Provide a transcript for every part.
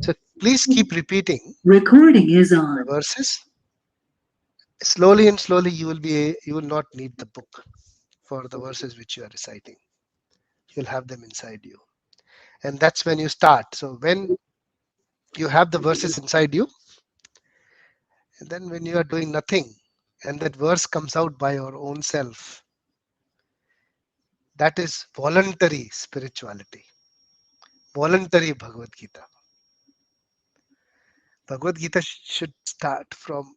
So please keep repeating Recording is the on. verses. Slowly and slowly you will not need the book for the verses which you are reciting. You'll have them inside you. And that's when you start. So when you have the verses inside you, and then when you are doing nothing, and that verse comes out by your own self, that is voluntary spirituality, voluntary Bhagavad Gita. Bhagavad Gita should start from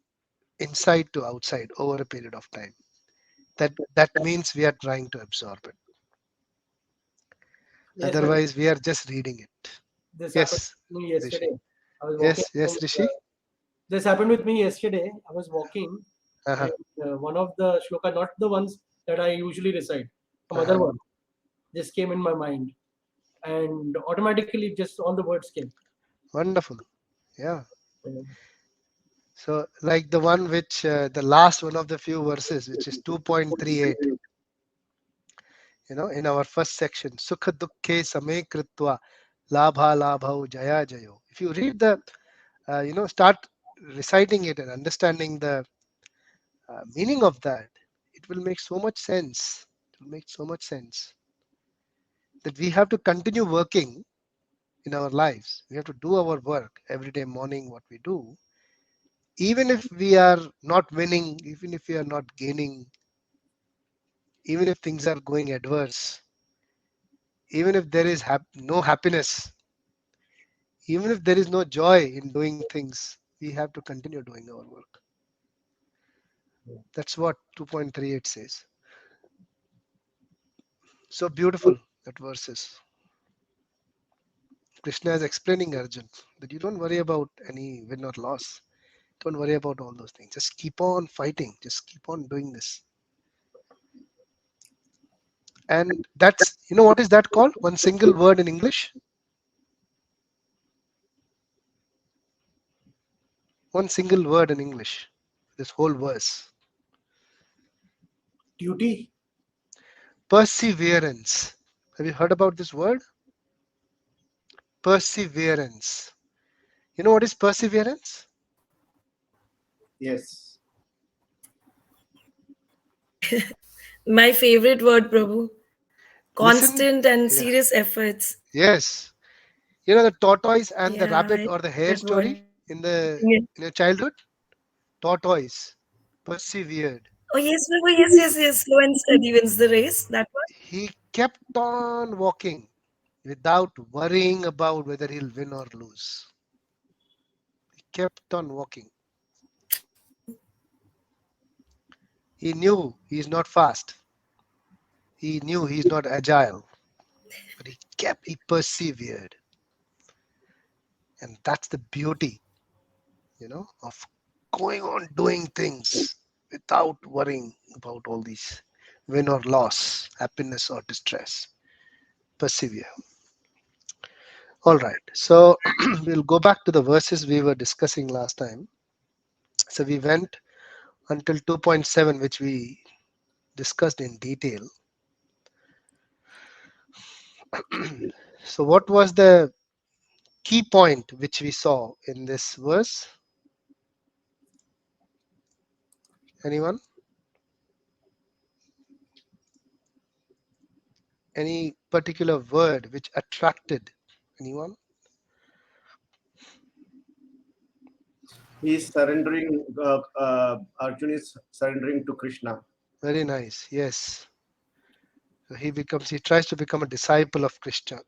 inside to outside over a period of time. That means we are trying to absorb it. Yes, but Otherwise, we are just reading it. this happened Yes, to me Rishi. yesterday. I was walking. Yes, yes, Rishi. This happened with me yesterday. I was walking, Uh-huh, and one of the shloka, not the ones that I usually recite, some other uh-huh. one, just came in my mind, and automatically just all the words came. Wonderful. Yeah. Uh, So, like the one which, the last one of the few verses, which is 2.38, in our first section, Sukha Dukkhe Same Kritva Labha Labhau Jaya Jayo. If you read start reciting it and understanding the meaning of that, it will make so much sense. It will make so much sense that we have to continue working in our lives. We have to do our work every day morning, what we do. Even if we are not winning, even if we are not gaining, even if things are going adverse, even if there is no happiness, even if there is no joy in doing things, we have to continue doing our work. That's what 2.38 says. So beautiful that verse is. Krishna is explaining Arjun that you don't worry about any win or loss. Don't worry about all those things. Just keep on fighting. Just keep on doing this. And that's, what is that called? One single word in English? One single word in English. This whole verse. duty. Perseverance. Have you heard about this word? Perseverance. You know what is perseverance? Yes. My favorite word, Prabhu. Listen. Constant and Yeah. serious efforts. Yes. You know the tortoise and the Yeah, rabbit I or the like hare that word. story in Yes. your childhood? Tortoise persevered. Oh, yes, Prabhu. Yes, yes, yes. Slow and steady wins the race. That one. He kept on walking without worrying about whether he'll win or lose. He kept on walking. He knew he's not fast. He knew he's not agile, but he persevered. And that's the beauty, of going on doing things without worrying about all these win or loss, happiness or distress. Persevere. All right. So we'll go back to the verses we were discussing last time. So we went until 2.7, which we discussed in detail. So what was the key point which we saw in this verse? Anyone? Any particular word which attracted anyone? He is surrendering. Arjun is surrendering to Krishna. Very nice. Yes. So he tries to become a disciple of Krishna.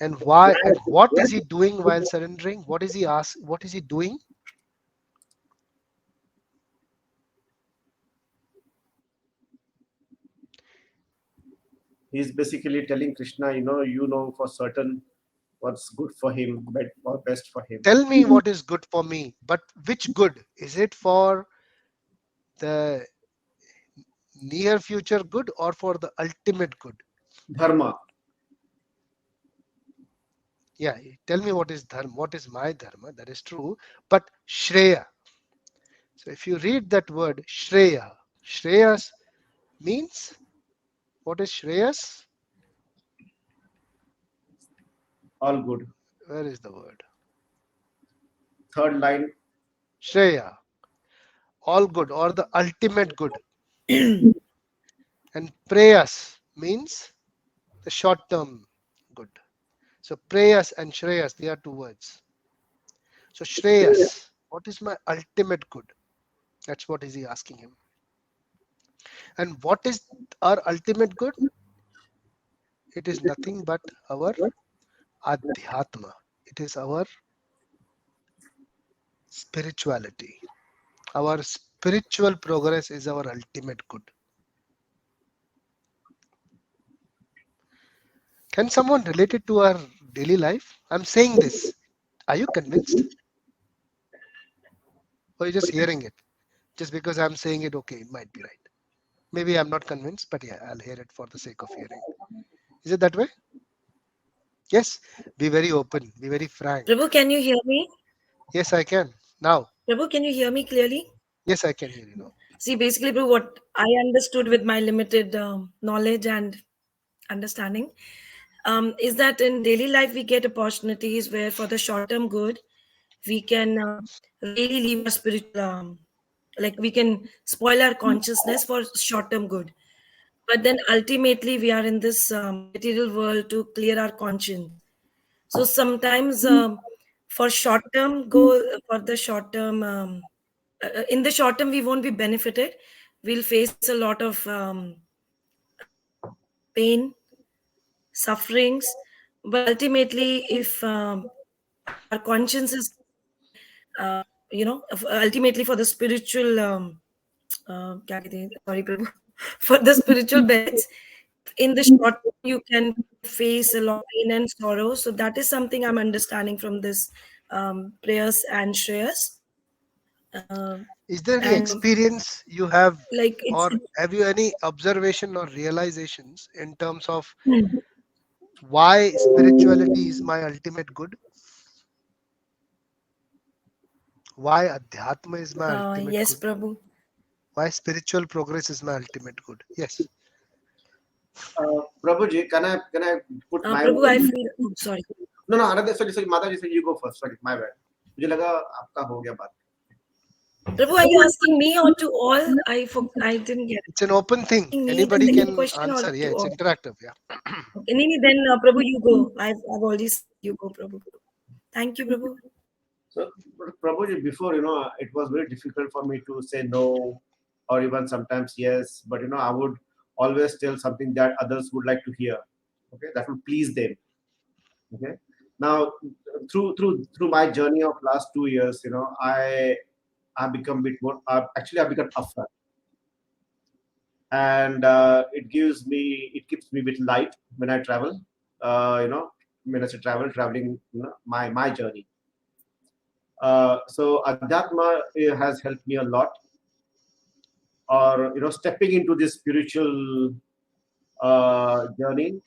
And why and what is he doing while surrendering? What is he doing? He is basically telling Krishna, for certain what's good for him, or best for him. Tell me what is good for me, but which good? Is it for the near future good or for the ultimate good? Dharma. Yeah, tell me what is dharma, what is my dharma, that is true, but Shreya. So if you read that word Shreya, Shreyas means, what is Shreyas? All good. Where is the word? Third line. Shreya. All good or the ultimate good. And prayas means the short term good. So prayas and shreyas, they are two words. So shreyas, what is my ultimate good? That's what is he asking him. And what is our ultimate good? It is nothing but our adhyatma. It is our spirituality. Our spiritual progress is our ultimate good. Can someone relate it to our daily life? I'm saying this. Are you convinced? Or are you just hearing it? Just because I'm saying it, okay, it might be right. Maybe I'm not convinced, but yeah, I'll hear it for the sake of hearing. Is it that way? Yes. Be very open. Be very frank. Prabhu, can you hear me? Yes, I can. Now. Prabhu, can you hear me clearly? Yes, I can hear you now. See, basically, Prabhu, what I understood with my limited knowledge and understanding is that in daily life we get opportunities where, for the short-term good, we can really leave our spiritual, like we can spoil our consciousness for short-term good. But then ultimately, we are in this material world to clear our conscience. So sometimes for short term goal, for the short term, in the short term, we won't be benefited. We'll face a lot of pain, sufferings. But ultimately, if our conscience is clear, ultimately for the spiritual, क्या कहते हैं? Sorry, Prabhu, for the spiritual benefits, in the short term, you can face a lot of pain and sorrow. So that is something I'm understanding from this prayers and shreyas. Is there any And experience you have, like or have you any observation or realizations in terms of why spirituality is my ultimate good? Why adhyatma is my ultimate yes, good? Prabhu. Why spiritual progress is my ultimate good? Yes. Prabhuji, can I put my Prabhu, I word? feel. Oh, sorry. No, another. Sorry, Mataji, you go first. Sorry, my bad. मुझे लगा आपका हो गया बात. Prabhu, are you asking me or to all? I didn't get It's an open thing. it. Me the Anybody second can question or answer. Yeah, to it's all? interactive. Yeah. Okay, then Prabhu, you go. I've already said you go, Prabhu. Thank you, Prabhu. So, Prabhuji, before, it was very difficult for me to say no or even sometimes yes, but, I would always tell something that others would like to hear. Okay, that would please them. Okay. Now, through my journey of last 2 years, I become a bit more. Actually, I become upfront, and it keeps me a bit light when I travel. When I say traveling, my journey. So Adhyatma has helped me a lot, or stepping into this spiritual journey.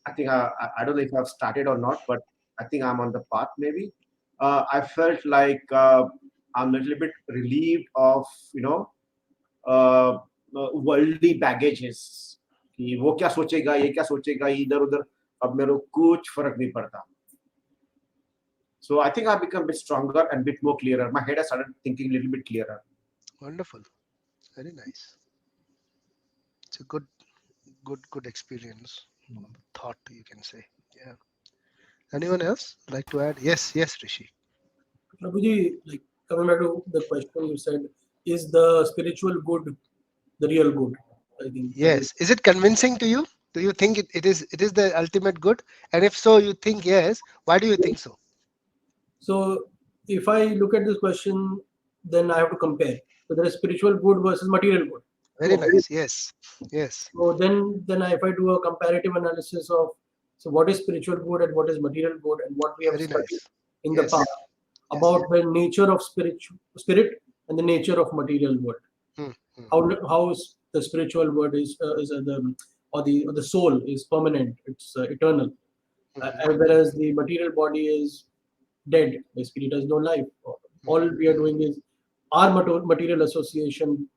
I think I don't know if I've started or not, but I think I'm on the path. Maybe I felt like I'm a little bit relieved of uh, worldly baggages. कि वो क्या सोचेगा, ये क्या सोचेगा, इधर उधर अब मेरे को कुछ फर्क नहीं पड़ता. So I think I've become a bit stronger and a bit more clearer. My head has started thinking a little bit clearer. Wonderful. Very nice. It's a good experience. Thought, you can say. Yeah. Anyone else like to add? Yes, Rishi. Prabhuji, like coming back to the question you said, is the spiritual good the real good? I think that is. Yes. Is it convincing to you? Do you think it is the ultimate good? And if so, you think yes. Why do you think so? So if I look at this question, then I have to compare. So there is spiritual good versus material good. Very nice. Yes. Yes. So then if I do a comparative analysis of so what is spiritual good and what is material good and what we have Very studied nice. in the Yes. past Yes. about the nature of spirit and the nature of material world. Hmm, hmm. How is the spiritual world is the soul is permanent, it's eternal, whereas the material body is dead. Basically, it has no life. All we are doing is our material association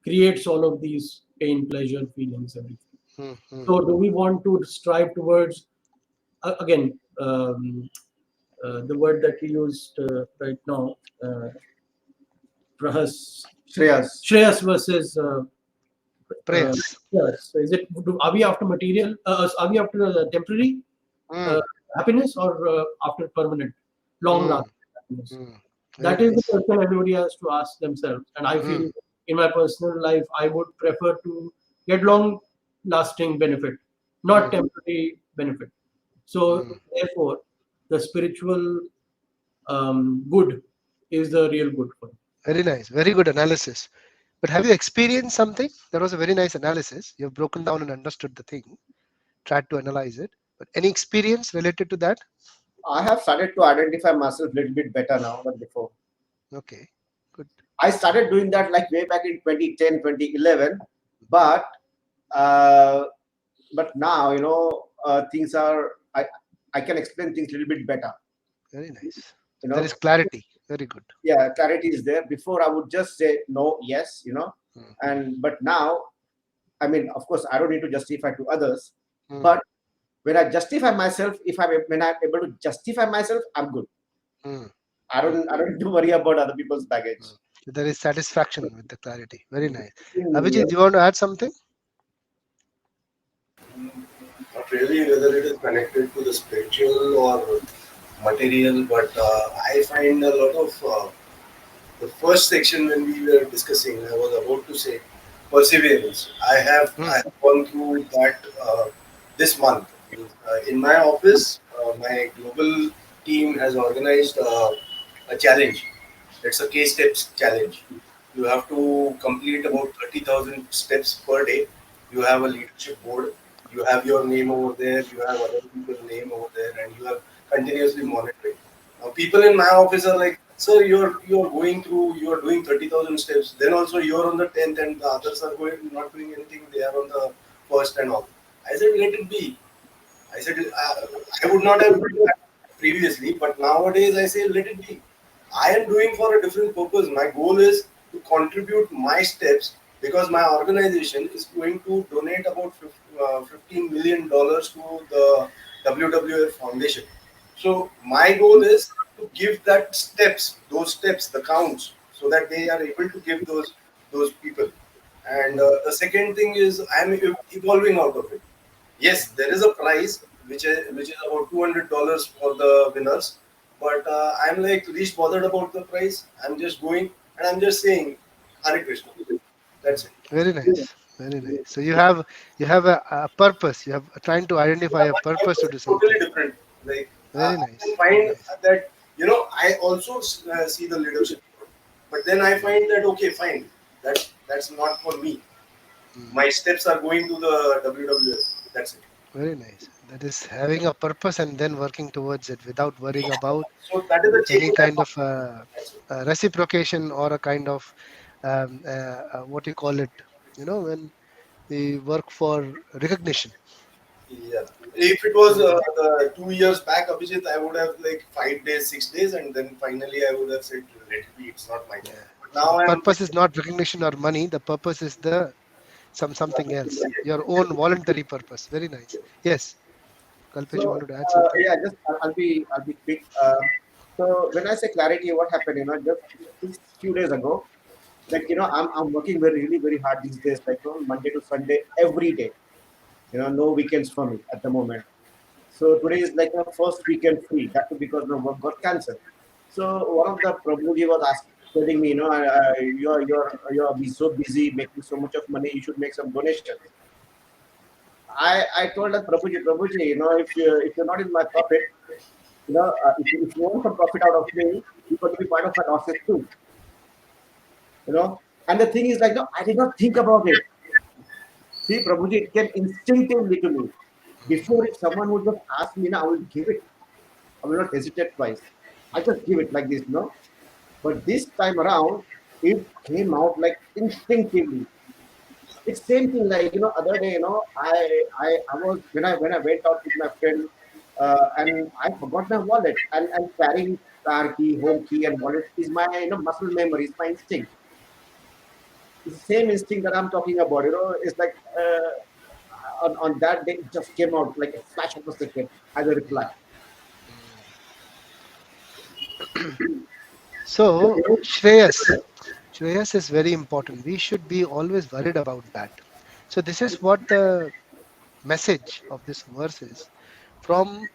creates all of these pain, pleasure, feelings, everything. Hmm, hmm. So, do we want to strive towards again? the word that we used right now, prahas, Shreyas. Shreyas versus Prayers. yes. So is it? Are we after material? Are we after temporary uh, Mm, happiness or after permanent, mm, long-lasting happiness? mm. Very That is the nice. question everybody has to ask themselves. And I feel Mm, in my personal life, I would prefer to get long-lasting benefit, not mm, temporary benefit. So mm. therefore, the spiritual good is the real good for me. Very nice. Very good analysis. But have you experienced something? That was a very nice analysis. You've broken down and understood the thing, tried to analyze it. But any experience related to that? I have started to identify myself a little bit better now than before. Okay, good. I started doing that like way back in 2010, 2011, but uh, now things are I can explain things a little bit better. Very nice. You There know, is clarity. Very good. yeah, clarity is there. Before I would just say no, yes, Mm, and but now, I mean, of course, I don't need to justify to others, mm, but when I justify myself, when I'm able to justify myself, I'm good. mm, I don't need to worry about other people's baggage. mm. There is satisfaction with the clarity. Very nice. Mm, Abhijit, do you want to add something? Not really whether it is connected to the spiritual or material, but I find a lot of the first section when we were discussing, I was about to say perseverance. I Mm, have gone through that this month. In my office, my global team has organized a challenge. It's a K steps challenge. You have to complete about 30,000 steps per day. You have a leadership board. You have your name over there. You have other people's name over there, and you are continuously monitoring. Now, people in my office are like, "Sir, you're going through. You're doing 30,000 steps. Then also you're on the 10th, and the others are going not doing anything. They are on the first and all." I said, "Let it be." I said, I would not have done that previously, but nowadays I say, let it be. I am doing for a different purpose. My goal is to contribute my steps because my organization is going to donate about $15 million dollars to the WWF Foundation. So my goal is to give that steps, those steps, the counts, so that they are able to give those people. And mm, the second thing is I am evolving out of it. Yes, there is a prize which is about $200 for the winners, but I'm like least bothered about the prize. I'm just going and I'm just saying Hare Krishna. mm. That's it. Very nice. Very nice. So you have a purpose. You have trying to identify Yeah, a my purpose purpose to is do totally something. different. Like Very I can nice. Very find nice. that I also see the leadership, but then I Mm, find that okay, fine, that's not for me. mm. My steps are going to the WWF. That's it. Very nice. That is having a purpose and then working towards it without worrying about So that is the any change I kind found. of That's it. reciprocation or a kind of what you call it. When we work for recognition. Yeah. If it was Very, the 2 years back, Abhijit, I would have like 5 days, 6 days, and then finally I would have said, let it be, it's not my thing. yeah. But So the now I'm like, purpose is not recognition or money. The purpose is the something else. Your own voluntary purpose. Very nice. Yes, Kalpesh, you So wanted to add something? yeah, just I'll be quick. So when I say clarity, what happened? Just few days ago, like I'm working really very hard these days, like Monday to Sunday every day. No weekends for me at the moment. So today is like my first weekend free. That too because my work got cancelled. So one of the Prabhuji was telling me, you're so busy making so much of money. You should make some donations. I told that Prabhuji, if you're not in my profit, if you want some profit out of me, you got to be part of my losses too. And the thing is like, no, I did not think about it. See, Prabhuji, it came instinctively to me. Before, if someone would just ask me, I will give it. I will not hesitate twice. I just give it like this. But this time around, it came out like instinctively. It's same thing like other day I was when I went out with my friend and I forgot my wallet and carrying car key, home key, and wallet is my muscle memory, is my instinct. It's the same instinct that I'm talking about. It's like on that day it just came out like a flash of a second as a reply. So, Shreyas is very important. We should be always worried about that. So, this is what the message of this verse is. From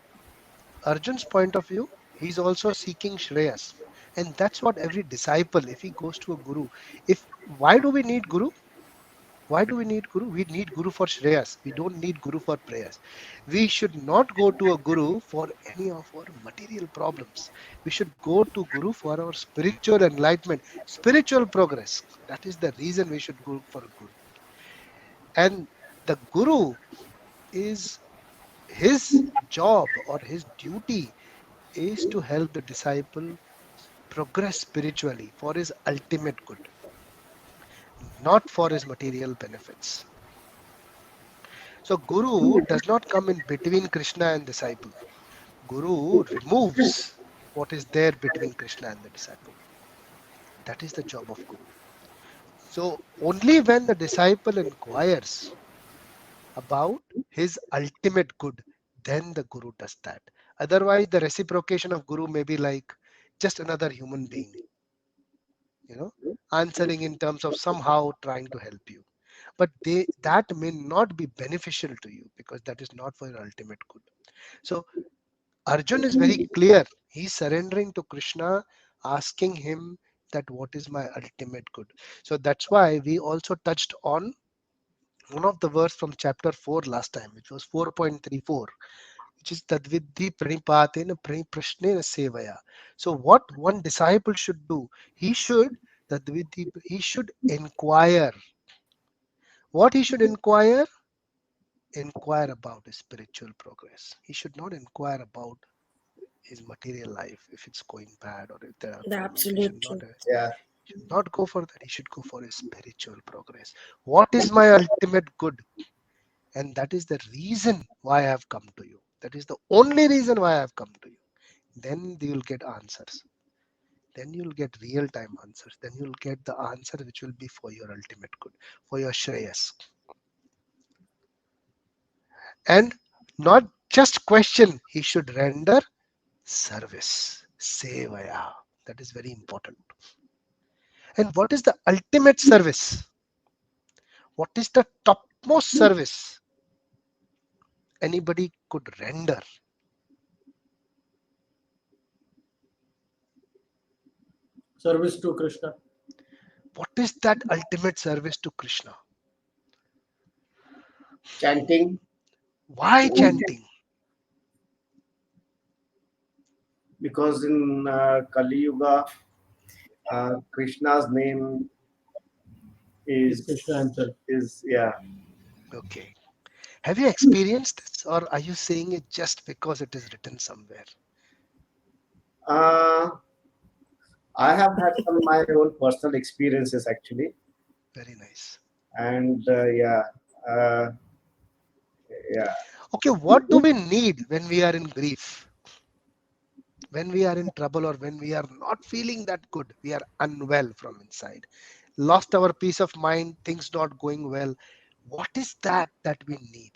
Arjun's point of view, he's also seeking Shreyas. And that's what every disciple, if he goes to a guru, if why do we need guru? Why do we need guru? We need guru for Shreyas. We don't need guru for prayers. We should not go to a guru for any of our material problems. We should go to guru for our spiritual enlightenment, spiritual progress. That is the reason we should go for a guru. And the guru is his job or his duty is to help the disciple progress spiritually for his ultimate good, not for his material benefits. So Guru does not come in between Krishna and disciple. Guru removes what is there between Krishna and the disciple. That is the job of Guru. So only when the disciple inquires about his ultimate good, then the Guru does that. Otherwise, the reciprocation of Guru may be like just another human being, you know, answering in terms of somehow trying to help you. But that may not be beneficial to you because that is not for your ultimate good. So Arjun is very clear. He's surrendering to Krishna, asking him that what is my ultimate good. So that's why we also touched on one of the verse from chapter 4 last time, which was 4.34, which is Tadvidhi Pranipatena Prashnena Sevaya. So what one disciple should do, he should inquire. What he should inquire? Inquire about his spiritual progress. He should not inquire about his material life, if it's going bad or if there are The problems. He should absolute not truth. Yeah. go for that. He should go for his spiritual progress. What is my ultimate good? And that is the reason why I have come to you. That is the only reason why I have come to you. Then you'll get answers. Then you'll get real time answers. Then you'll get the answer which will be for your ultimate good, for your Shreyas. And not just question, he should render service. Sevaya. That is very important. And what is the ultimate service? What is the topmost service anybody could render? Service to Krishna. What is that ultimate service to Krishna? Chanting, Why chanting? because in Kali Yuga, Krishna's name Is Krishna himself. is yeah. Okay. Have you experienced this, or are you saying it just because it is written somewhere? Uh, I have had some my own personal experiences actually, Very nice. and uh, yeah. Okay, what do we need when we are in grief? When we are in trouble or when we are not feeling that good, we are unwell from inside, lost our peace of mind, things not going well. What is that we need?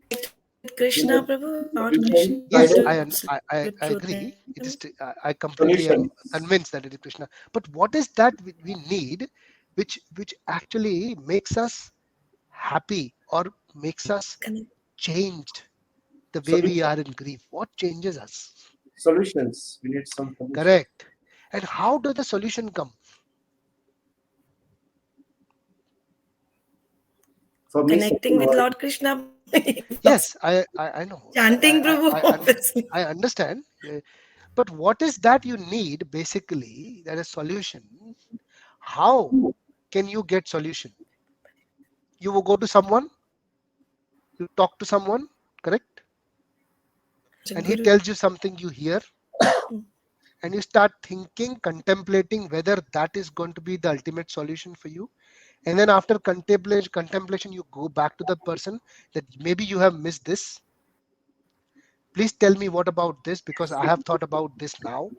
Connect with Krishna, Prabhu, Lord Solution, Krishna, Yes, to guidance, I absolute truth. agree. It is. I completely am solutions. convinced that it is Krishna. But what is that we need, which actually makes us happy or makes us Connect. changed the way we Solution, are in grief? What changes us? solutions. We need some solutions. Correct. And how does the solution come? For me, simple Connecting with word. Lord Krishna. Yes, I know. Chanting, Prabhu, obviously. I understand. But what is that you need basically? That is solution. How can you get solution? You will go to someone, you talk to someone, correct? And he Guru. tells you something you hear, and you start thinking, contemplating whether that is going to be the ultimate solution for you. And then after contemplation, you go back to the person that maybe you have missed this. Please tell me what about this because I have thought about this now.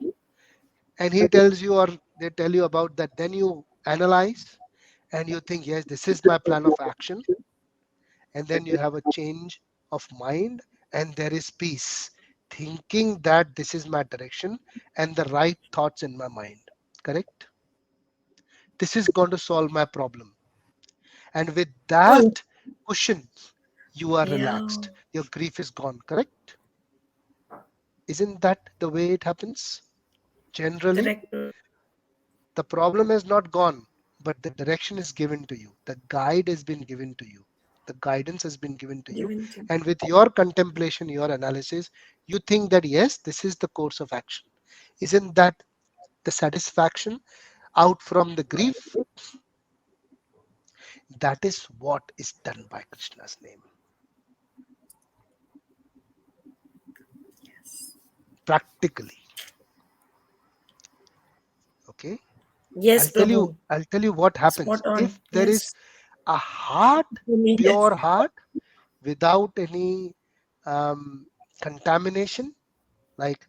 And he tells you or they tell you about that. Then you analyze and you think, yes, this is my plan of action. And then you have a change of mind and there is peace, thinking that this is my direction and the right thoughts in my mind. Correct? This is going to solve my problem. And with that True. cushion, you are Yeah. relaxed. Your grief is gone. Correct? Isn't that the way it happens? Generally, Correct. the problem is not gone, but the direction is given to you. The guide has been given to you. The guidance has been given to you. Given to. And with your contemplation, your analysis, you think that yes, this is the course of action. Isn't that the satisfaction out from the grief? That is what is done by Krishna's name. Practically. Okay. Yes, Prabhu. I'll tell you what happens. Spot on. If there is Yes. a heart, For me, yes. pure heart, without any um, contamination, like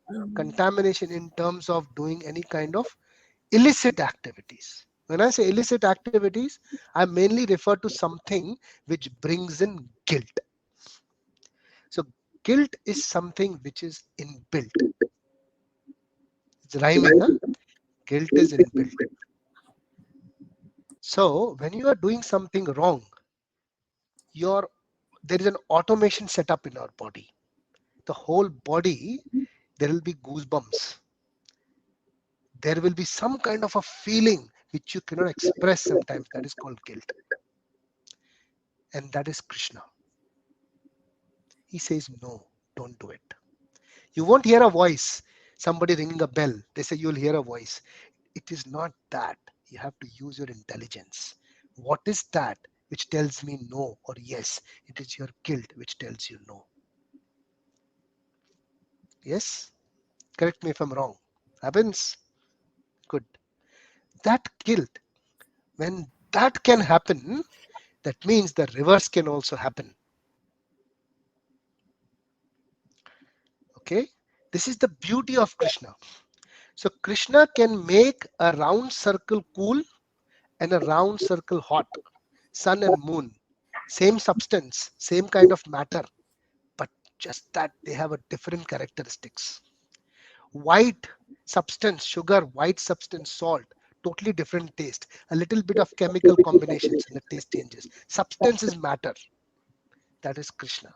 Um, contamination in terms of doing any kind of illicit activities. When I say illicit activities, I mainly refer to something which brings in guilt. So guilt is something which is inbuilt. It's rhyming, huh? Guilt is inbuilt. So when you are doing something wrong, your there is an automation set up in our body. The whole body, there will be goosebumps. There will be some kind of a feeling which you cannot express sometimes. That is called guilt. And that is Krishna. He says, no, don't do it. You won't hear a voice. Somebody ringing a bell. They say you'll hear a voice. It is not that. You have to use your intelligence. What is that which tells me no or yes? It is your guilt which tells you no. Yes? Correct me if I'm wrong. Happens? Good. That guilt, when that can happen, that means the reverse can also happen. Okay? This is the beauty of Krishna. So Krishna can make a round circle cool and a round circle hot. Sun and moon, same substance, same kind of matter, but just that they have a different characteristics. White substance, sugar, white substance, salt, totally different taste. A little bit of chemical combinations and the taste changes. Substance is matter. That is Krishna.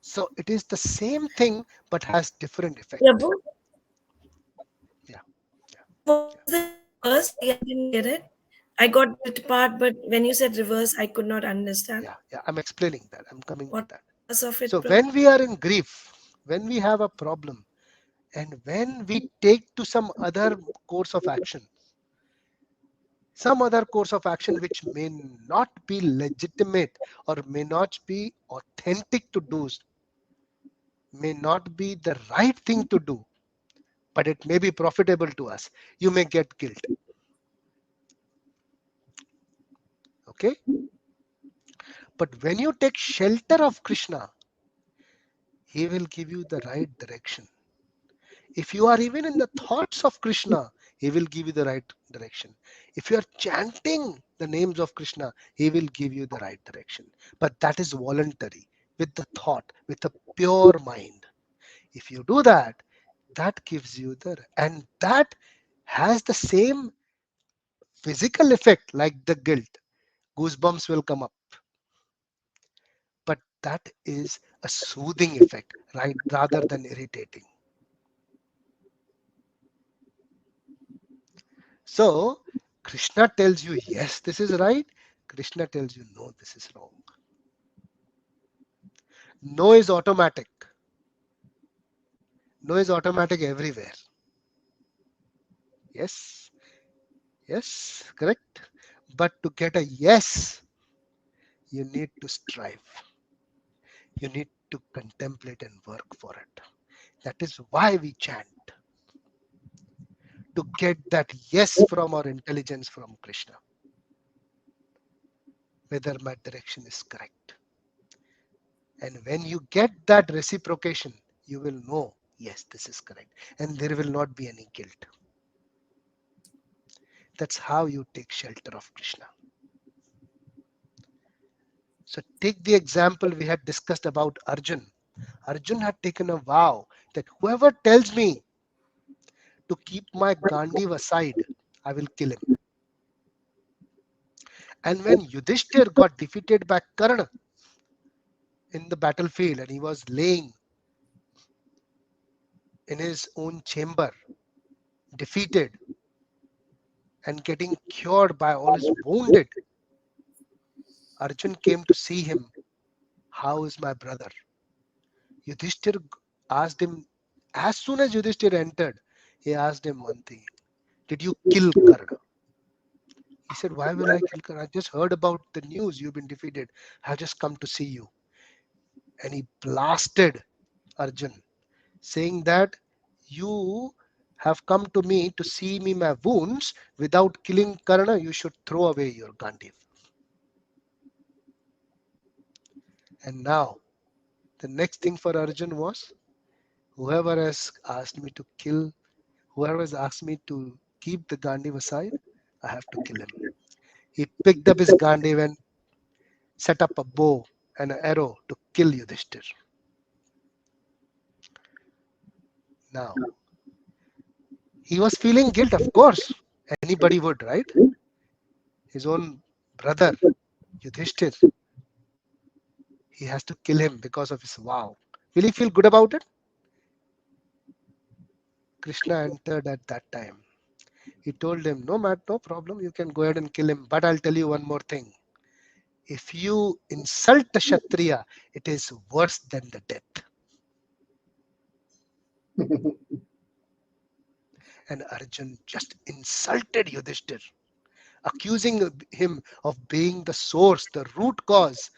So it is the same thing but has different effect. Prabhu, Yeah, yeah, what was the reverse? I didn't get it. I got that part, but when you said reverse, I could not understand. yeah. I'm explaining that. I'm coming to What that. was the reverse of So it, Prabhu? when we are in grief, when we have a problem, and when we take to course of action, some other course of action which may not be legitimate or may not be authentic to do, may not be the right thing to do, but it may be profitable to us, you may get guilt. Okay? But when you take shelter of Krishna, he will give you the right direction. If you are even in the thoughts of Krishna, he will give you the right direction. If you are chanting the names of Krishna, he will give you the right direction. But that is voluntary, with the thought, with a pure mind. If you do that, that gives you and that has the same physical effect like the guilt. Goosebumps will come up, but that is a soothing effect, right? Rather than irritating. So Krishna tells you, yes, this is right. Krishna tells you, no, this is wrong. No is automatic. No is automatic everywhere. Yes, yes, correct. But to get a yes, you need to strive. You need to contemplate and work for it. That is why we chant, to get that yes from our intelligence from Krishna, whether my direction is correct. And when you get that reciprocation, you will know, yes, this is correct. And there will not be any guilt. That's how you take shelter of Krishna. So take the example we had discussed about Arjun. Arjun had taken a vow that whoever tells me to keep my Gandiv aside, I will kill him. And when Yudhishthir got defeated by Karna in the battlefield and he was laying in his own chamber, defeated and getting cured by all his wounded, Arjun came to see him. How is my brother? Yudhishthir asked him, as soon as Yudhishthir entered, he asked him one thing. Did you kill Karna? He said, why will I kill Karna? I just heard about the news. You've been defeated. I've just come to see you. And he blasted Arjun, saying that you have come to me to see me my wounds. Without killing Karna, you should throw away your Gandiv. And now, the next thing for Arjun was, whoever has asked me to kill, whoever has asked me to keep the Gandiv aside, I have to kill him. He picked up his Gandiv and set up a bow and an arrow to kill Yudhishthir. Now, he was feeling guilt, of course. Anybody would, right? His own brother, Yudhishthir, he has to kill him because of his vow. Will he feel good about it? Krishna entered at that time. He told him, no, Matt, no problem. You can go ahead and kill him. But I'll tell you one more thing. If you insult the Kshatriya, it is worse than the death. And Arjun just insulted Yudhishthir, accusing him of being the source, the root cause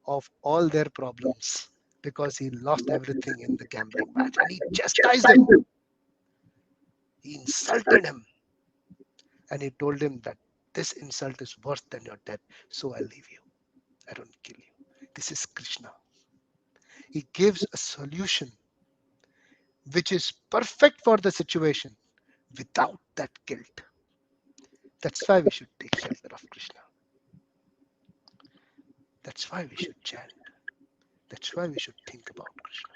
of all their problems because he lost everything in the gambling match. And he chastised him. He insulted him. And he told him that this insult is worse than your death. So I'll leave you. I don't kill you. This is Krishna. He gives a solution which is perfect for the situation without that guilt. That's why we should take shelter of Krishna. That's why we should chant. That's why we should think about Krishna.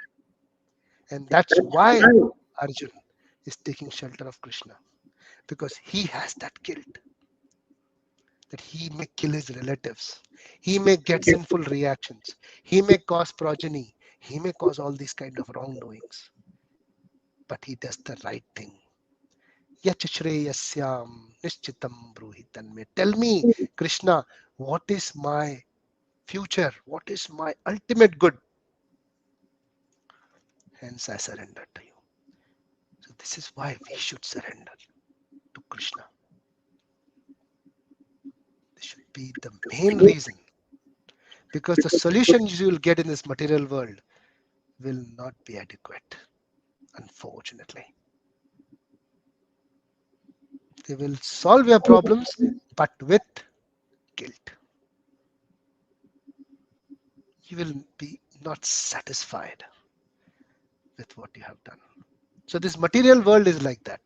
And that's why Arjun is taking shelter of Krishna. Because he has that guilt. That he may kill his relatives. He may get sinful reactions. He may cause progeny. He may cause all these kind of wrongdoings. But he does the right thing. Yachashreyasyam nishchitam bruhitanme. Tell me, Krishna, what is my future? What is my ultimate good? Hence I surrender to you. So this is why we should surrender to Krishna. This should be the main reason. Because the solutions you will get in this material world will not be adequate, unfortunately. They will solve your problems, but with guilt. You will be not satisfied with what you have done. So this material world is like that.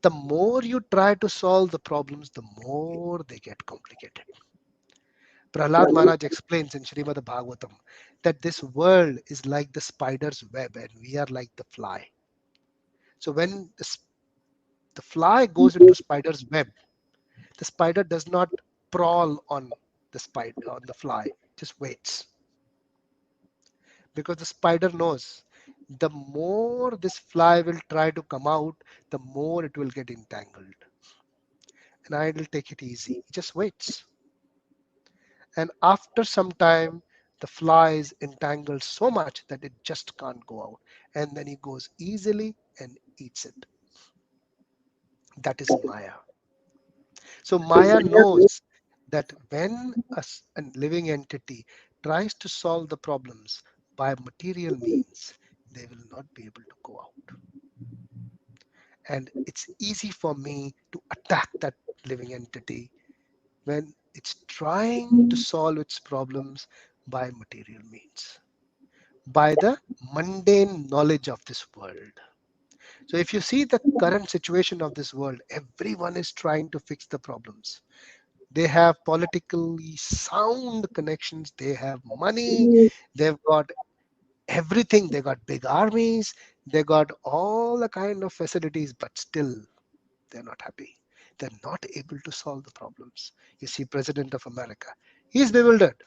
The more you try to solve the problems, the more they get complicated. Prahlad Maharaj explains in Srimad Bhagavatam that this world is like the spider's web and we are like the fly. So when the fly goes into spider's web, the spider does not crawl on the fly, just waits. Because the spider knows the more this fly will try to come out, the more it will get entangled. And I will take it easy. It just waits. And after some time, the fly is entangled so much that it just can't go out. And then he goes easily and eats it. That is Maya. So Maya knows that when a living entity tries to solve the problems by material means, they will not be able to go out. And it's easy for me to attack that living entity when it's trying to solve its problems by material means, by the mundane knowledge of this world. So if you see the current situation of this world, everyone is trying to fix the problems. They have politically sound connections. They have money. They've got everything. They got big armies. They got all the kind of facilities, but still they're not happy. They're not able to solve the problems. You see, President of America, he's bewildered.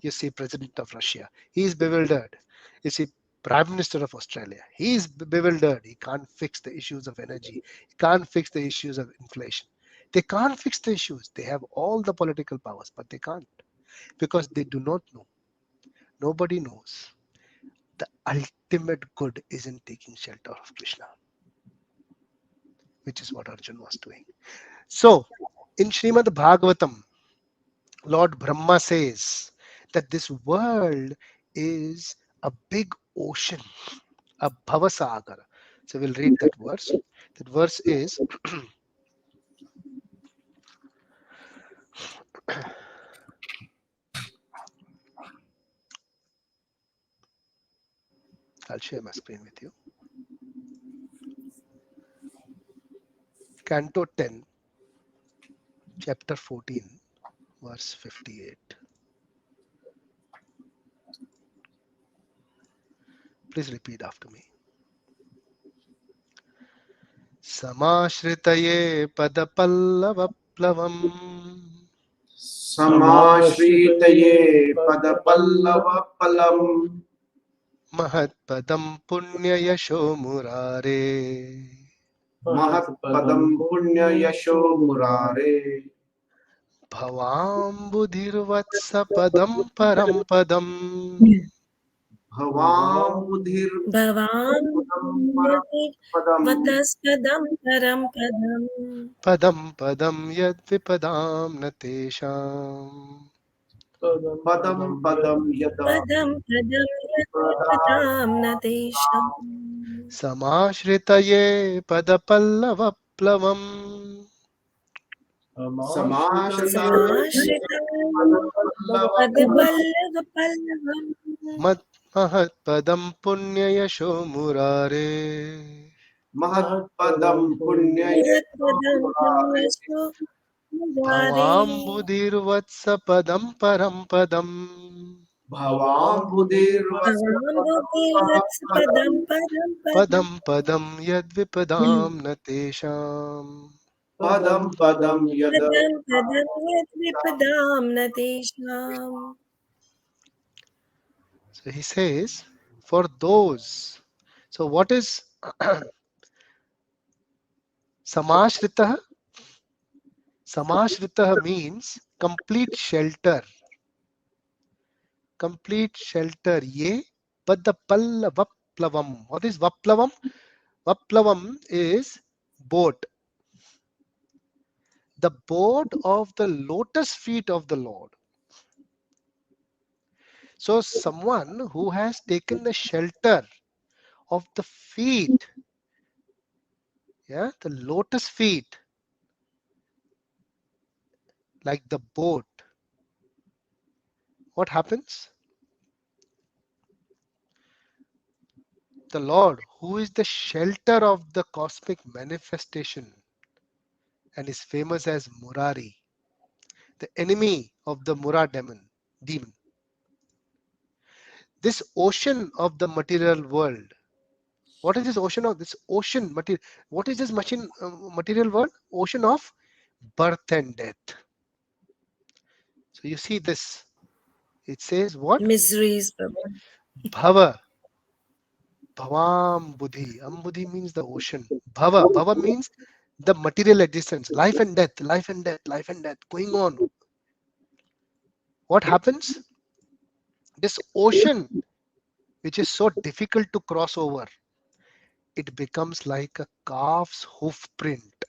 You see, President of Russia, he's bewildered. You see, Prime Minister of Australia, he's bewildered. He can't fix the issues of energy. He can't fix the issues of inflation. They can't fix the issues. They have all the political powers, but they can't because they do not know. Nobody knows. The ultimate good is in taking shelter of Krishna, which is what Arjun was doing. So, in Srimad Bhagavatam, Lord Brahma says that this world is a big ocean, a Bhavasagar. So we'll read that verse. That verse is, I'll share my screen with you. Canto 10, chapter 14, verse 58. Please repeat after me. Samashritaya padapallavaplavam Samashritye Padapallavam Mahatpadam punyayasho murare Mahatpadam Punya Yasho Murare Bhavambudhirvatsa padam param padam Bhavam Budhir Bhavam Padam Vataspadam Param Padam padam padam yadvipadam natesham Padam Padam Yada Padam Padam Padam Yatpadam Natesham samashhritaye padapallavaplavam Samashritye Samashrita Padapallavam Padapallava Pallavam mat mahat padam punyayasho murare Mahatpadam Punya Yasho Yatpadam Murare Punyasya Mudare Bhavambudhirvatsa padam param padam Bhavam Budhir Bhavam Bhute Vatspadam Param Padam padam padam yadvipadam natesham. Padam Padam Yada Padam Padam Yatvipadam Natesham. So he says, for those. So what is samashritah? Samashritah means complete shelter. Complete shelter. Ye padapalla vaplavam. What is vaplavam? Vaplavam is boat. The boat of the lotus feet of the Lord. So someone who has taken the shelter of the feet, yeah, the lotus feet, like the boat, what happens? The Lord, who is the shelter of the cosmic manifestation and is famous as Murari, the enemy of the Mura demon. This ocean of the material world. What is this ocean of this ocean material? What is this material world? Ocean of birth and death. So you see this. It says what? Miseries, Prabhu. Bhava. Bhavam Buddhi. Ambudhi means the ocean. Bhava. Bhava means the material existence. Life and death, life and death, life and death going on. What happens? This ocean, which is so difficult to cross over, it becomes like a calf's hoof print.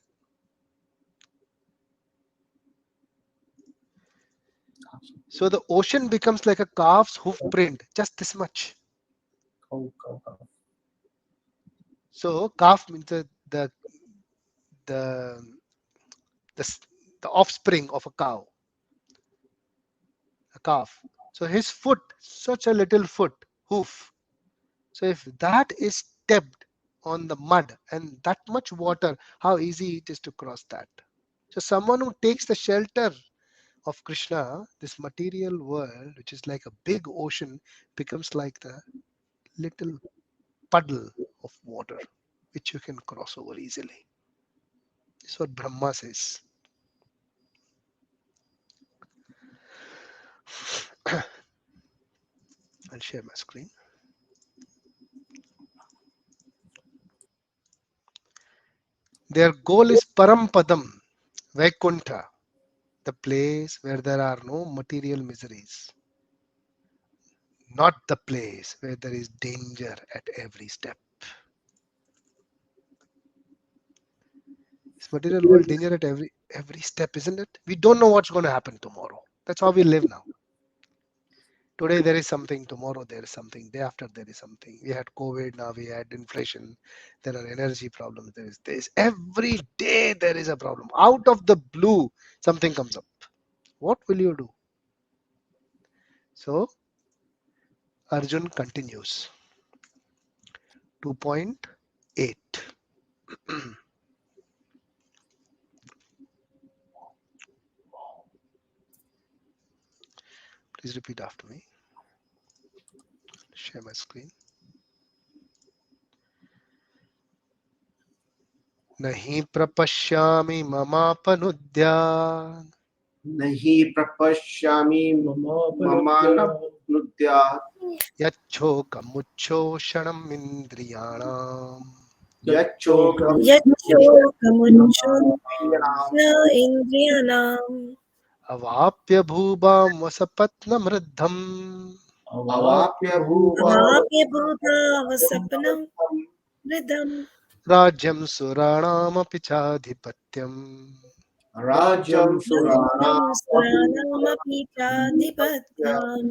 So the ocean becomes like a calf's hoof print, just this much. So calf means the the the offspring of a cow, a calf. So his foot, such a little foot, hoof. So if that is stepped on the mud and that much water, how easy it is to cross that. So someone who takes the shelter of Krishna, this material world, which is like a big ocean, becomes like the little puddle of water which you can cross over easily. This is what Brahma says. I'll share my screen. Their goal is Parampadam, Vaikuntha, the place where there are no material miseries, not the place where there is danger at every step. This material world, danger at every step, isn't it? We don't know what's going to happen tomorrow. That's how we live now. Today there is something, tomorrow there is something, day after there is something. We had COVID, now we had inflation, there are energy problems, there is this. Every day there is a problem. Out of the blue, something comes up. What will you do? So Arjun continues. 2.8. Please repeat after me. Share my screen. Nahi prapashyami mamapanudyan Nahi prapashyami mamanapnudya yachhokamuchoshanam indriyanam yachokam Yachokamucho na indriyanam avapya bhubam vasapatnamriddham avapya bhuva avapya bhuta vasapnam ridham rajyam suranamapi chadhipatyam. rajam surana rajyam suranamapi chadhipatyam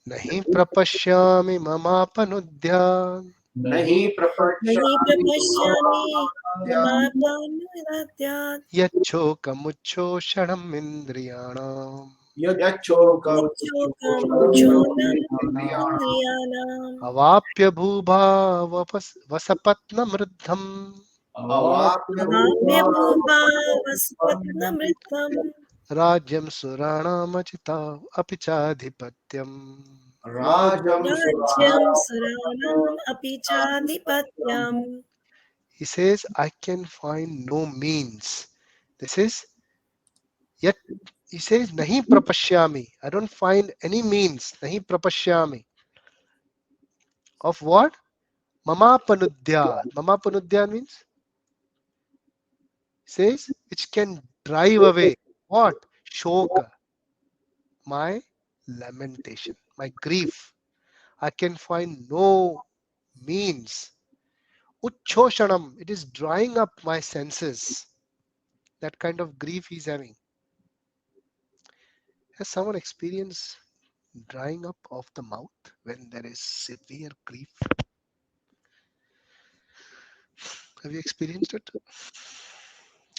Nahi prapashyami mamapanudyan nahi nahi prapashyami prapashyami mamanapnudya mamapanuradhyat yachhokamuchoshanam indriyanam yachokam yachokamucho na indriyana indriyanam avapya bhubha vasapatnamriddham avapya avapya bhuva bhuva vasapatnamritam rajyam suranamachita apichadhipatyam. rajam surana Rajyam Suranam Apichadipatyam. He says, I can find no means. This is yet. He says, Nahi prapashyami. I don't find any means. Nahi prapashyami. Of what? Mama panudyan. Mama panudyan means, says, which can drive away what? Shoka. My lamentation, my grief. I can find no means. Uchoshanam. It is drying up my senses. That kind of grief he's having. Has someone experienced drying up of the mouth when there is severe grief? Have you experienced it?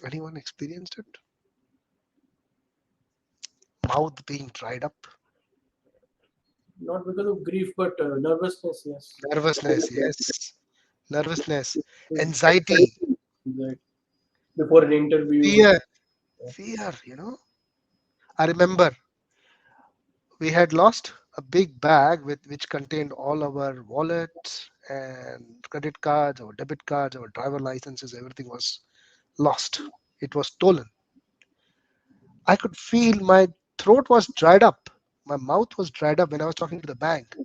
Anyone experienced it? Mouth being dried up? Not because of grief, but nervousness. Yes. Nervousness, yes. Nervousness, anxiety, Right. Before an interview. fear, fear. I remember we had lost a big bag which contained all our wallets and credit cards, our debit cards, our driver licenses, everything was lost. It was stolen. I could feel my throat was dried up. My mouth was dried up when I was talking to the bank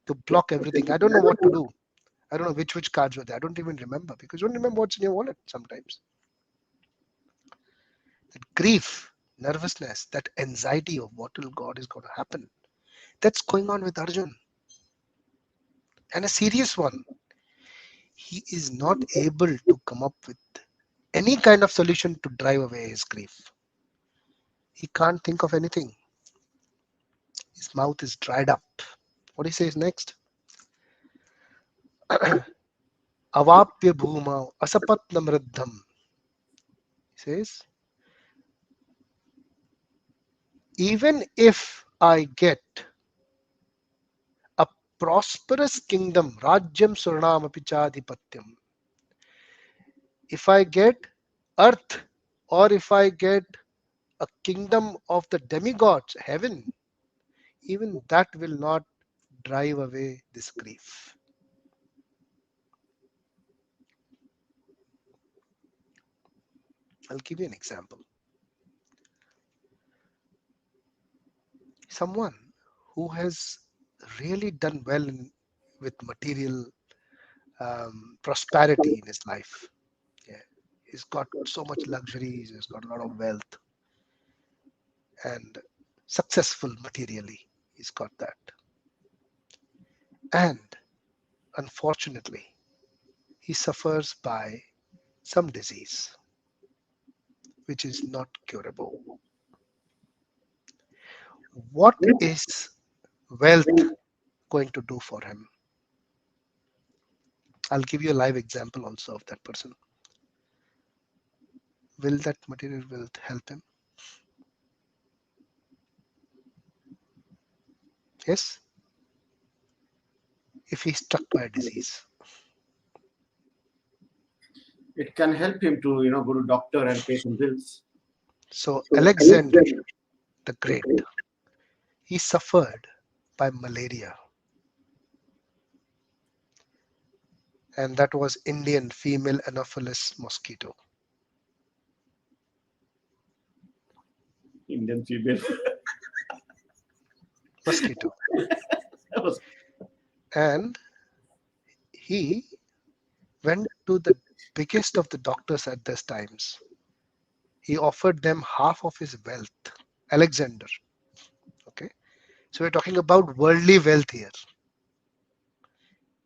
to block everything. I don't know what to do. I don't know which cards were there. I don't even remember because you don't remember what's in your wallet sometimes. That grief, nervousness, that anxiety of what will God is going to happen. That's going on with Arjun. And a serious one. He is not able to come up with any kind of solution to drive away his grief. He can't think of anything. His mouth is dried up. What he says next? Avapya bhuma asapatnam riddham. He says, even if I get a prosperous kingdom, rajyam suranam apichadhipatyam, if I get earth or if I get a kingdom of the demigods, heaven, even that will not drive away this grief. I'll give you an example. Someone who has really done well with material prosperity in his life. Yeah. He's got so much luxuries, he's got a lot of wealth and successful materially. He's got that. And unfortunately, he suffers by some disease which is not curable. What is wealth going to do for him? I'll give you a live example also of that person. Will that material wealth help him? Yes? If he's struck by a disease. It can help him to, go to doctor and pay some bills. So Alexander the Great, he suffered by malaria, and that was Indian female Anopheles mosquito. Indian female. Mosquito. That was And he went to the biggest of the doctors at those times. He offered them half of his wealth. Alexander. Okay. So we're talking about worldly wealth here.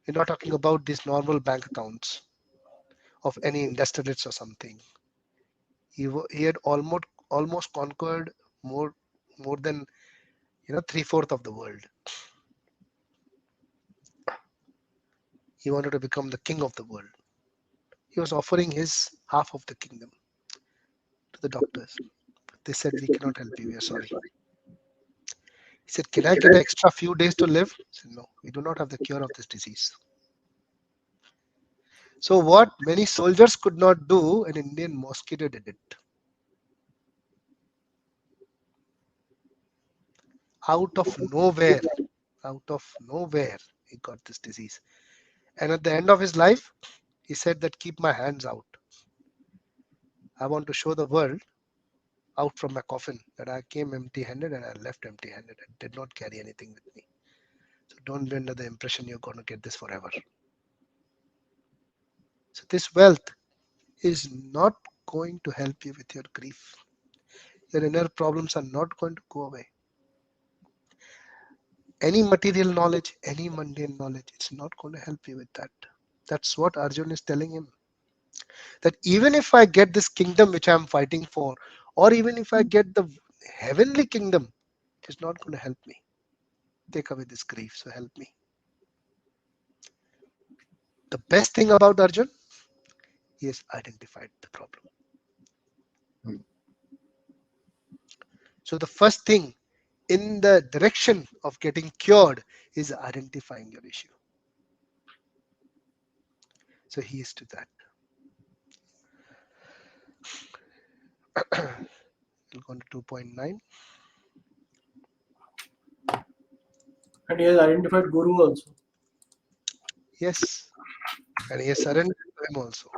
We're not talking about these normal bank accounts of any industrialists or something. He had almost conquered more than 3/4 of the world. He wanted to become the king of the world. He was offering his half of the kingdom to the doctors. But they said, we cannot help you. We are sorry. He said, can I get an extra few days to live? I said, no, we do not have the cure of this disease. So what many soldiers could not do, an Indian mosquito did it. Out of nowhere, he got this disease. And at the end of his life, he said that keep my hands out. I want to show the world out from my coffin that I came empty-handed and I left empty-handed. I did not carry anything with me. So don't be under the impression you're going to get this forever. So this wealth is not going to help you with your grief. Your inner problems are not going to go away. Any material knowledge, any mundane knowledge, it's not going to help you with that. That's what Arjun is telling him. That even if I get this kingdom which I'm fighting for, or even if I get the heavenly kingdom, it's not going to help me. Take away this grief, so help me. The best thing about Arjun, he has identified the problem. So the first thing in the direction of getting cured is identifying your issue. So he is to that. We'll go on to 2.9. And he has identified Guru also. Yes. And he has surrendered to him also,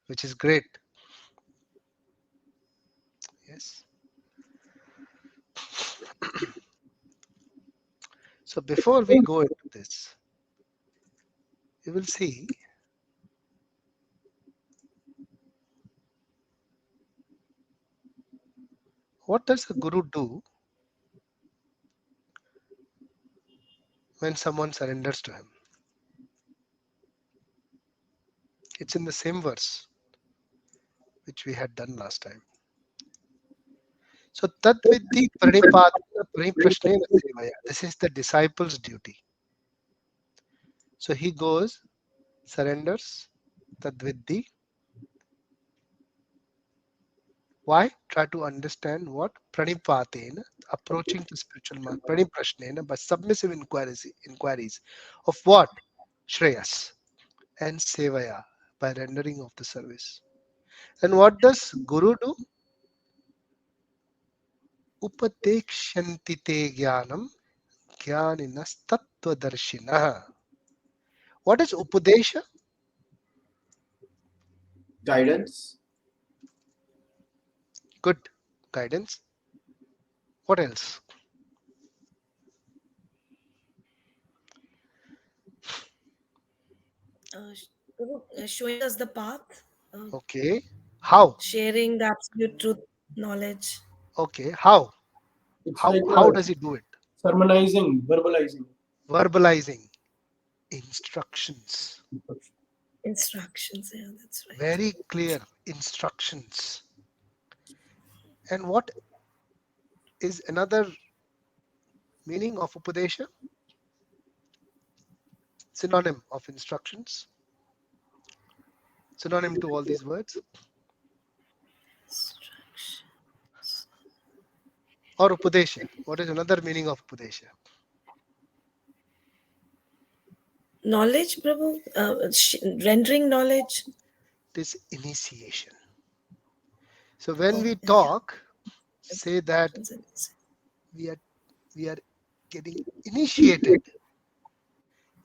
which is great. Yes. So before we go into this, we will see what does a guru do when someone surrenders to him. It's in the same verse which we had done last time. So tat vidhi pranipatena pariprashnena sevaya. This is the disciple's duty. So he goes, surrenders, tat vidhi. Why? Try to understand what pranipatena, approaching to spiritual mind, pariprashnena, by submissive inquiries of what? Shreyas and sevaya, by rendering of the service. And what does Guru do? Upadekshanti te jnanam jnaninas tattvadarshinaha. What is Upadesha? Guidance. Good guidance. What else? Showing us the path, Okay. How? sharing the absolute truth, knowledge. Okay. How? It's How like how does he do it? sermonizing, verbalizing. Verbalizing instructions. Instructions, yeah, that's right. Very clear instructions. And what is another meaning of Upadesha? Synonym of instructions. Synonym to all these words. Instruction. Or Upadesha. What is another meaning of Upadesha? Knowledge, Prabhu, rendering knowledge. It is initiation. So when Oh, we yeah. talk, say that Instructions. we are we are getting initiated.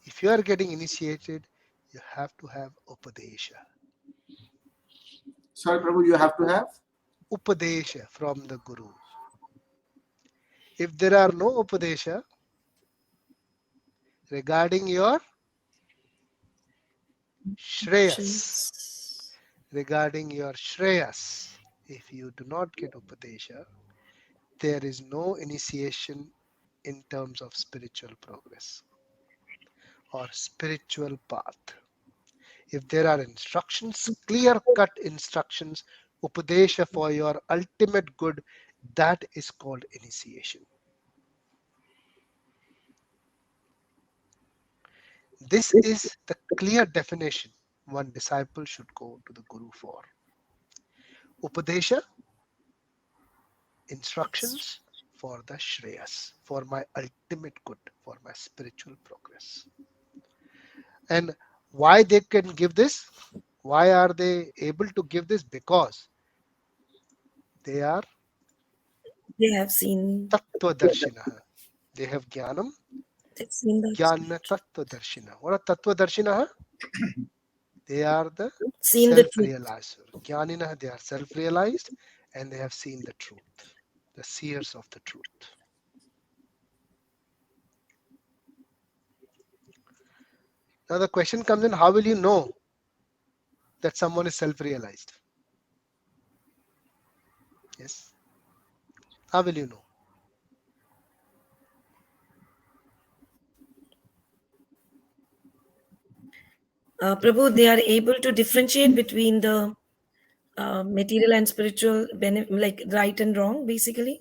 If you are getting initiated, you have to have Upadesha. Sorry, Prabhu, you have to have. Upadesha from the Guru. If there are no Upadesha regarding your Shreyas, Instructions. regarding your Shreyas, if you do not get Upadesha, there is no initiation in terms of spiritual progress or spiritual path. If there are instructions, clear cut instructions, Upadesha for your ultimate good, that is called initiation. This is the clear definition one disciple should go to the Guru for. Upadesha, instructions for the Shreyas, for my ultimate good, for my spiritual progress. And why they can give this? Why are they able to give this? Because they are They have seen. Tattvadarshinaha. They have Jnanam, They've seen the Jnana Tattvadarshina. What are Tattvadarshinaha? They are the seen the truth. self-realized. Jnanina, they are self-realized and they have seen the truth, the seers of the truth. Now the question comes in, how will you know that someone is self-realized? Yes. How will you know? Prabhu, they are able to differentiate between the material and spiritual like right and wrong, basically.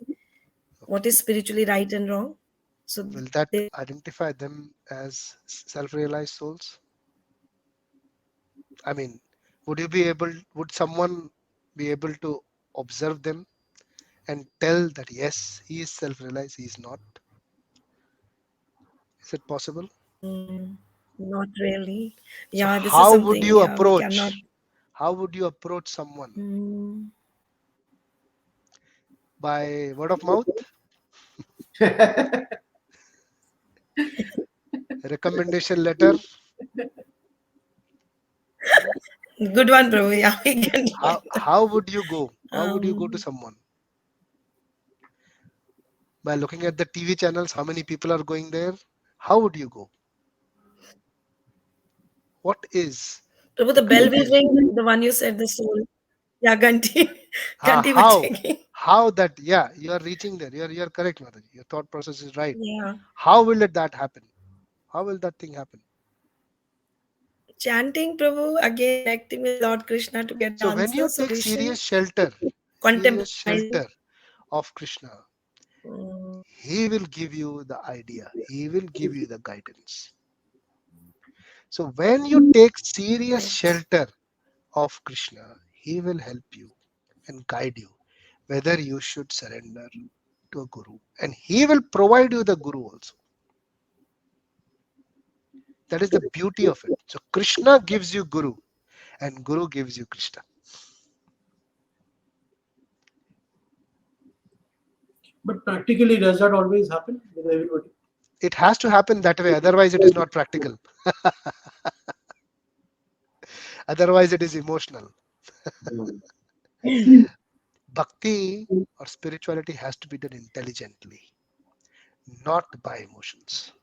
What Okay. is spiritually right and wrong? So Will that they, identify them as self-realized souls? I mean, would someone be able to observe them and tell that yes, he is self-realized, he is not? Is it possible? not really. So Yeah, this is how would something. you Yeah, we cannot. approach? How would you approach someone? Mm, By word of mouth, recommendation letter? good one, Prabhu. Yeah, we can do How it. how would you go? How would you go to Um, someone? By looking at the TV channels, how many people are going there? How would you go? What is Prabhu, the the bell will criteria? ring. The one you said, the soul. Yeah, Ganti. Ganti How? bajegi. How that? Yeah, you are reaching there. You are correct, Mataji. Your thought process is right. Yeah. How will that happen? How will that thing happen? Chanting, Prabhu, again connecting with Lord Krishna to get the So when answer. you So take Krishna serious contemplate. shelter of Krishna, Mm, he will give you the idea. He will give you the guidance. So when you take serious right. shelter of Krishna, he will help you and guide you whether you should surrender to a guru. And he will provide you the guru also. That is the beauty of it. So Krishna gives you guru and guru gives you Krishna. But practically, does that always happen with everybody? It has to happen that way, otherwise it is not practical. Otherwise it is emotional. Mm. Bhakti or spirituality has to be done intelligently, not by emotions.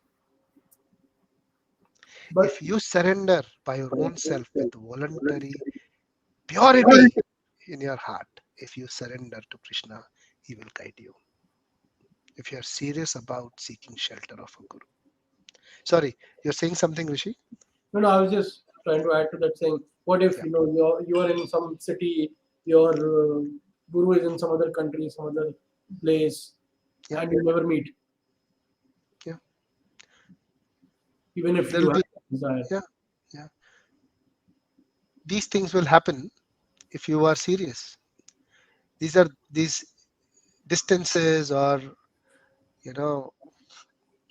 But If you surrender by your own self with voluntary purity in your heart, if you surrender to Krishna, he will guide you. If you are serious about seeking shelter of a guru. Sorry, you're saying something, Rishi? no, no, I was just trying to add to that, saying, what if Yeah, you are in some city, your guru is in some other country, some other place, yeah, and you never meet, yeah. even if There you will have be, desire. yeah, yeah. These things will happen if you are serious. These distances, or you know,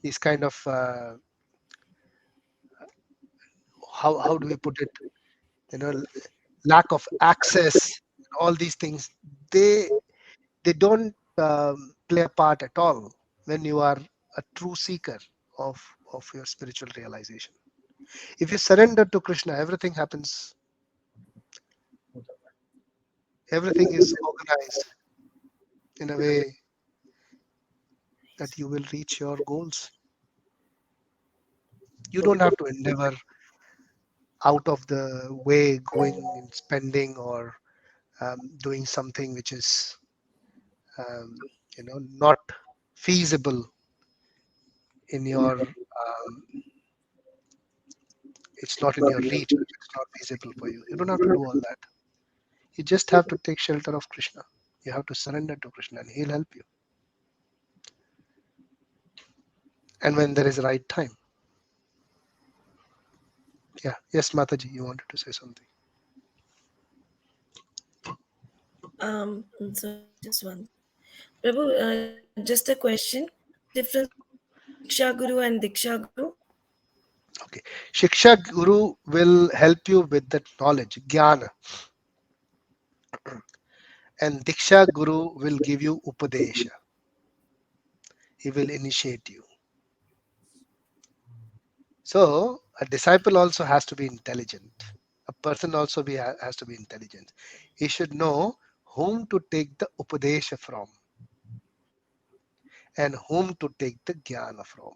these kind of how do we put it? You know, lack of access, all these things, they they don't play a part at all when you are a true seeker of your spiritual realization. If you surrender to Krishna, everything happens. Everything is organized in a way that you will reach your goals. You Okay. don't have to endeavor out of the way, going and spending, or doing something which is not feasible in your it's not in your reach, it's not feasible for you. You don't have to do all that. You just have to take shelter of Krishna. You have to surrender to Krishna and he'll help you. And when there is a right time. Yeah. Yes, Mataji, you wanted to say something. Sorry, just one. Prabhu, just a question. What's the difference between Shiksha Guru and Diksha Guru? Okay. Shiksha Guru will help you with that knowledge, jnana, and Diksha Guru will give you upadesha. He will initiate you. So a disciple also has to be intelligent. A person also has to be intelligent. He should know whom to take the upadesha from and whom to take the jnana from.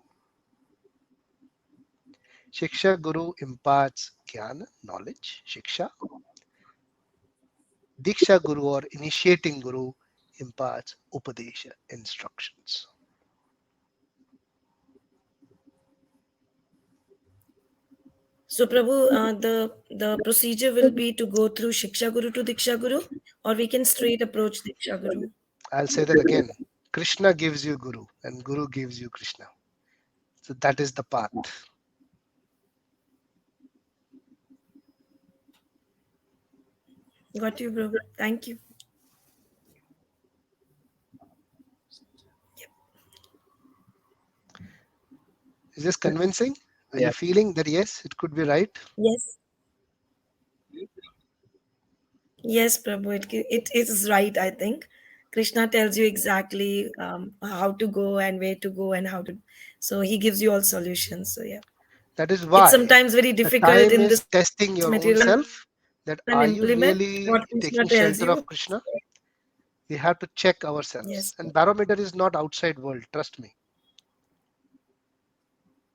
Shiksha Guru imparts jnana, knowledge, shiksha. Diksha Guru or initiating Guru imparts upadesha, instructions. So, Prabhu, the procedure will be to go through Shiksha Guru to Diksha Guru, or we can straight approach Diksha Guru. I'll say that again. Krishna gives you Guru and Guru gives you Krishna. So that is the path. Got you, bro. Thank you. Is this convincing? Are Yeah. you feeling that yes, it could be right? Yes, yes, Prabhu. It is right. I think Krishna tells you exactly how to go and where to go and how to. So he gives you all solutions. So yeah, That is it's why sometimes very the difficult time in is this testing your own material self, that and are you implement really what Krishna taking tells shelter of you. Krishna? We have to check Yes, ourselves. And barometer is not outside world, trust me.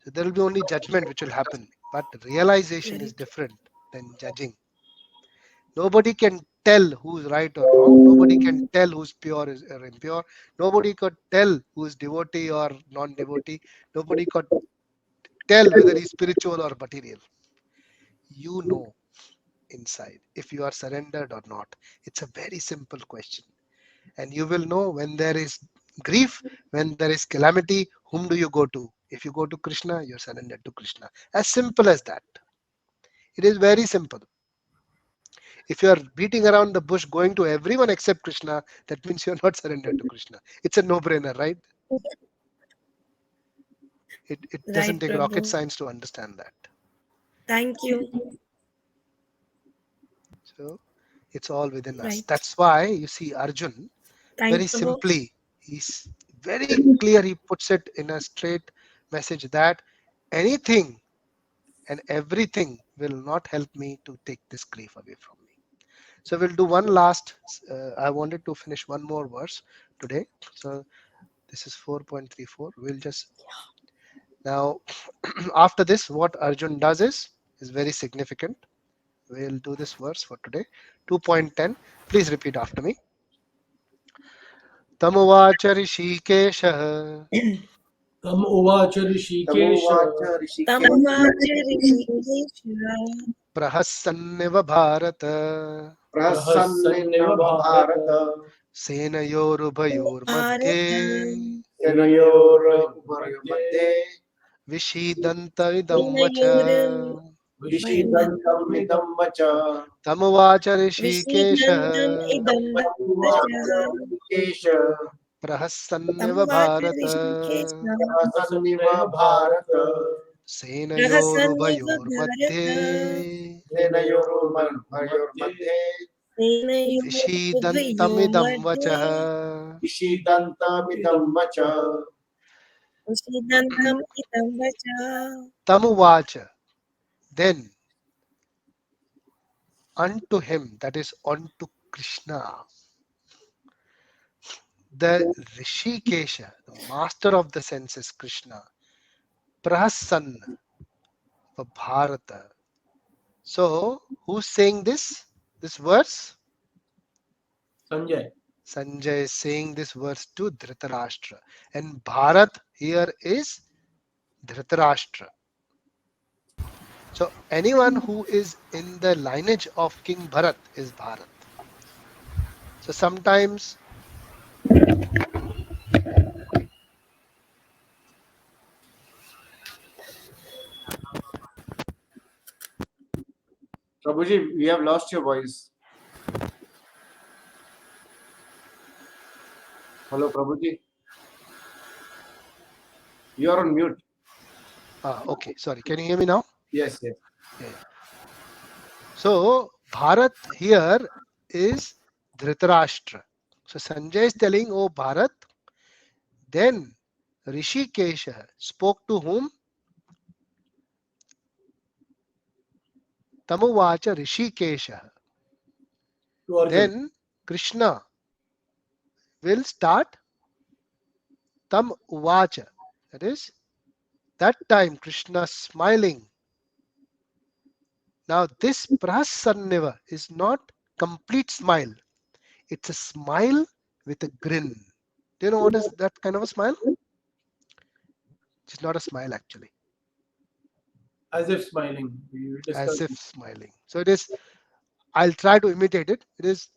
So there will be only judgment which will happen. But realization very is true. different than judging. Nobody can tell who's right or wrong. Nobody can tell who's pure or impure. Nobody could tell who's devotee or non-devotee. Nobody could tell whether he's spiritual or material. You know inside if you are surrendered or not. It's a very simple question. And you will know when there is grief, when there is calamity, whom do you go to? If you go to Krishna, you're surrendered to Krishna. As simple as that. It is very simple. If you are beating around the bush going to everyone except Krishna, that means you're not surrendered to Krishna. It's a no-brainer, right? It doesn't Right, take rocket Prabhu. science to understand that. Thank you. So it's all within us. Right. That's why you see Arjun Thank very you, Prabhu. simply, he's very clear. He puts it in a straight message that anything and everything will not help me to take this grief away from me. So we'll do one last. I wanted to finish one more verse today. So this is 4.34. We'll just now after this, what Arjun does is very significant. We'll do this verse for today. 2.10. Please repeat after me. तमुवाच ऋषिकेशः Tam uvacha तमुवाच Rishikesh Rishikesh तमुवाच ऋषिकेश प्रहसन्निव भारत प्रहसन्निव भारत सेनयोरुभयोर्मध्ये भारत सेनयोरुभयोर्मध्ये विषीदन्तमिदं वच सेनयोरुभयोर्मध्ये विषीदन्तमिदं वच तमुवाच ऋषिकेशः विषीदन्तम् इदं तमुवाच वचः ऋषिकेश प्रहसन्निव तमुवाच भारत ऋषिकेशः प्रहसन्निव भारत प्रहसन्निव सेनयोरुभयोर्मध्ये भारत सेनयोरुभयोर्मध्ये विषीदन्तमिदं सेनयोरुभयोर्मध्ये वचः विषीदन्तमिदं वच विषीदन्तम् इदं वचः तमुवाच. Then unto him, that is unto Krishna, the Rishikesha, the master of the senses, Krishna, Prahasan for Bharata. So, who's saying this? This verse? Sanjay. Sanjay is saying this verse to Dhritarashtra. And Bharat here is Dhritarashtra. So, anyone who is in the lineage of King Bharat is Bharat. So, sometimes Prabhuji, we have lost your voice. Hello, Prabhuji. You are on mute. okay, sorry, can you hear me now? Yes, yes. Yeah. So Bharat here is Dhritarashtra. So Sanjay is telling, oh Bharat, then Rishikesha spoke to whom? Tamuvacha Rishikesha. To Arjun. Then Krishna will start Tam Uvacha. That is, that time Krishna smiling. Now this Prasanneva is not complete smile. It's a smile with a grin. Do you know what is that kind of a smile? It's not a smile actually. As if smiling. We As discussed. if smiling. So it is, I'll try to imitate it. It is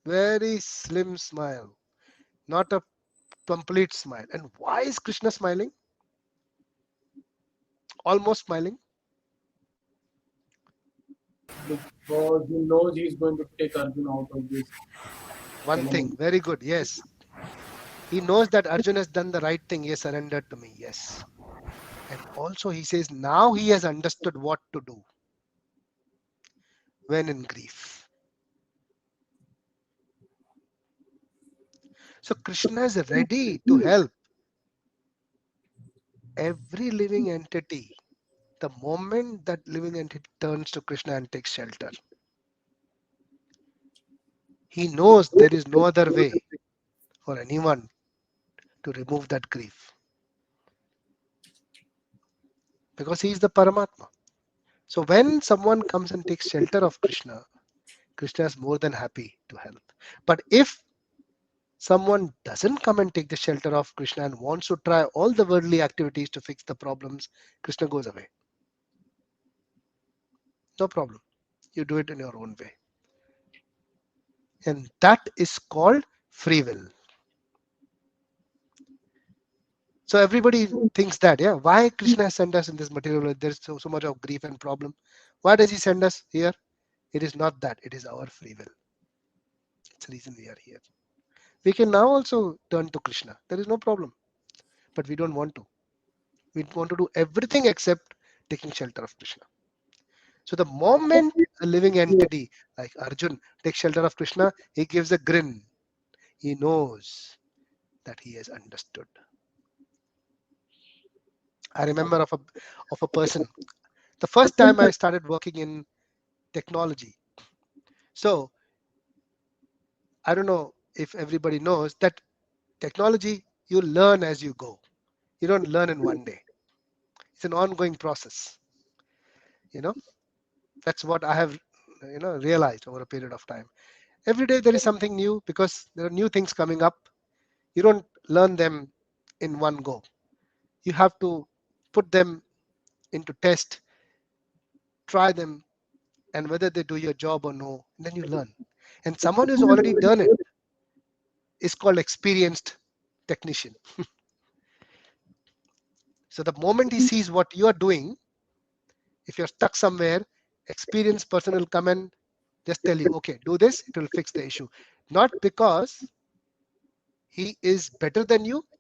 very slim smile, not a complete smile. And why is Krishna smiling? Almost smiling. Because he knows he's going to take Arjun out of this. One thing, very good. Yes. He knows that Arjun has done the right thing. He has surrendered to me. Yes. And also he says now he has understood what to do when in grief. So Krishna is ready to help every living entity the moment that living entity turns to Krishna and takes shelter. He knows there is no other way for anyone to remove that grief because he is the Paramatma. So when someone comes and takes shelter of Krishna, Krishna is more than happy to help. But if someone doesn't come and take the shelter of Krishna and wants to try all the worldly activities to fix the problems, Krishna goes away. No problem. You do it in your own way. And that is called free will. So everybody thinks that, yeah, why Krishna sent us in this material world? There's so much of grief and problem. Why does he send us here? It is not that. It is our free will. It's the reason we are here. We can now also turn to Krishna. There is no problem. But we don't want to. We want to do everything except taking shelter of Krishna. So the moment a living entity like Arjun takes shelter of Krishna, he gives a grin. He knows that he has understood. I remember of a person. The first time I started working in technology. So I don't know if everybody knows that technology, you learn as you go. You don't learn in one day. It's an ongoing process. You know, that's what I have, realized over a period of time. Every day there is something new because there are new things coming up. You don't learn them in one go. You have to put them into test, try them, and whether they do your job or no, and then you learn. And someone who's already done it is called experienced technician. So the moment he sees what you are doing, if you're stuck somewhere, experienced person will come and just tell you, okay, do this, it will fix the issue. Not because he is better than you,